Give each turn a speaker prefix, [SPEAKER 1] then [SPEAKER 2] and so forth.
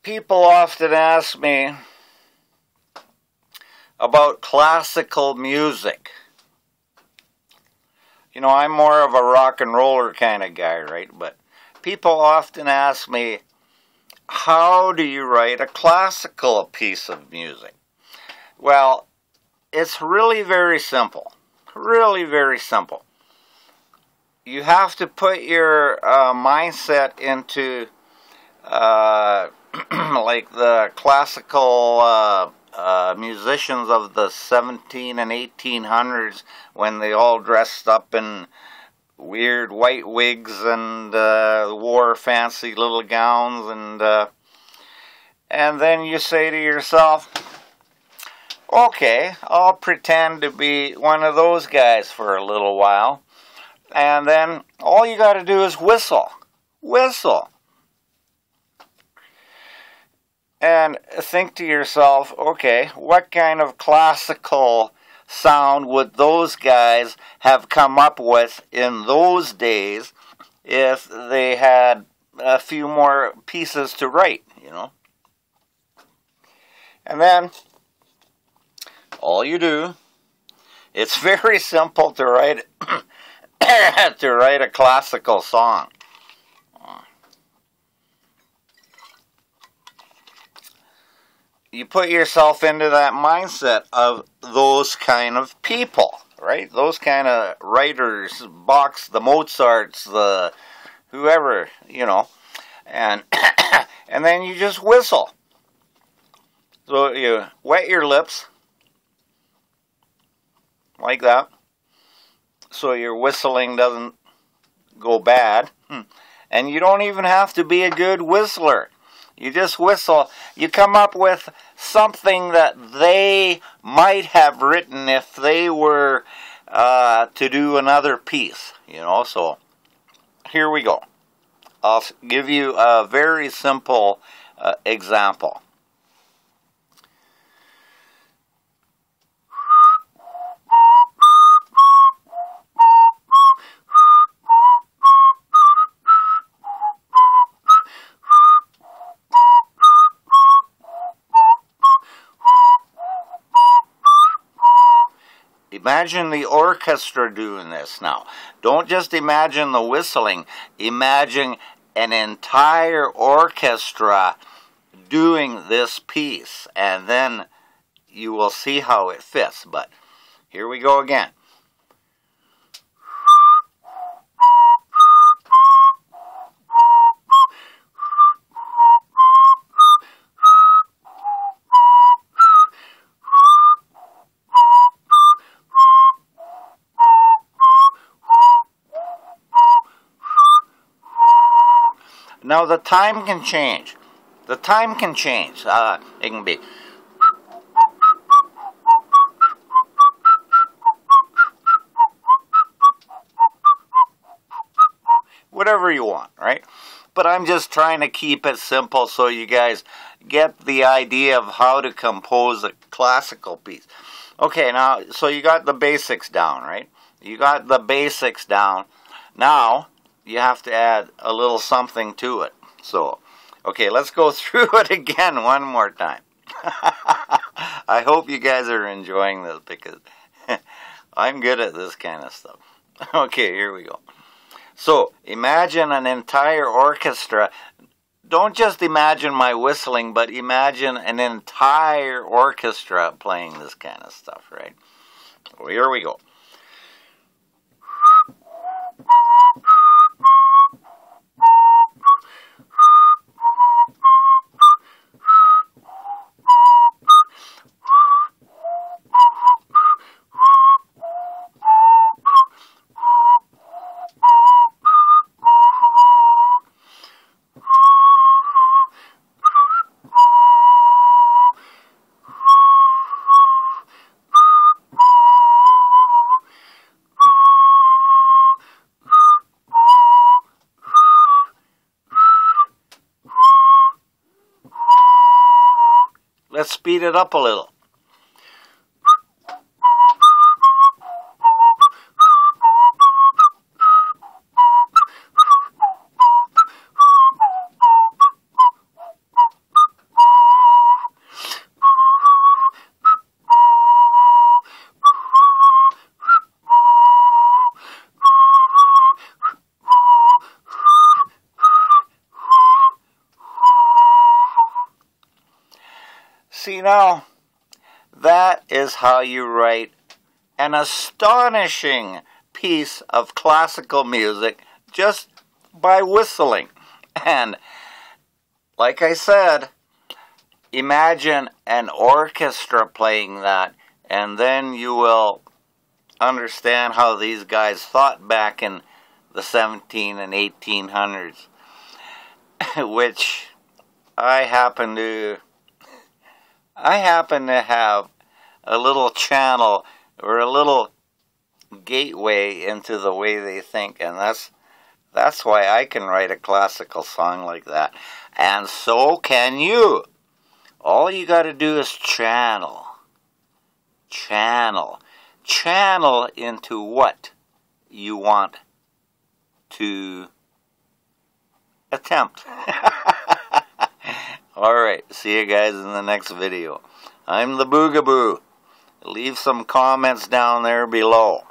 [SPEAKER 1] People often ask me about classical music. You know, I'm more of a rock and roller kind of guy, right? But people often ask me, how do you write a classical piece of music? Well, it's really very simple. Really very simple. You have to put your mindset into like the classical musicians of the 17 and 1800s, when they all dressed up in weird white wigs and wore fancy little gowns, and then you say to yourself, okay, I'll pretend to be one of those guys for a little while, and then all you got to do is whistle. And think to yourself, okay, what kind of classical sound would those guys have come up with in those days if they had a few more pieces to write, you know? And then all you do, it's very simple to write to write a classical song. You put yourself into that mindset of those kind of people, right? Those kind of writers, Bach's, the Mozarts, the whoever, you know, and and then you just whistle. So you wet your lips like that, so your whistling doesn't go bad, and you don't even have to be a good whistler. You just whistle. You come up with something that they might have written if they were to do another piece, you know. So here we go. I'll give you a very simple example. Imagine the orchestra doing this now. Don't just imagine the whistling. Imagine an entire orchestra doing this piece, and then you will see how it fits. But here we go again. Now the time can change. The time can change. It can be whatever you want, right? But I'm just trying to keep it simple so you guys get the idea of how to compose a classical piece. Okay, now, so you got the basics down, right? You got the basics down. Now you have to add a little something to it. So, okay, let's go through it again one more time. I hope you guys are enjoying this because I'm good at this kind of stuff. Okay, here we go. So, imagine an entire orchestra. Don't just imagine my whistling, but imagine an entire orchestra playing this kind of stuff, right? Well, here we go. Let's speed it up a little. See now, that is how you write an astonishing piece of classical music just by whistling. And like I said, imagine an orchestra playing that, and then you will understand how these guys thought back in the 17 and 1800s, which I happen to have a little channel or a little gateway into the way they think, and that's why I can write a classical song like that, and so can you. All you got to do is channel into what you want to attempt. Alright, see you guys in the next video. I'm the Boogaboo. Leave some comments down there below.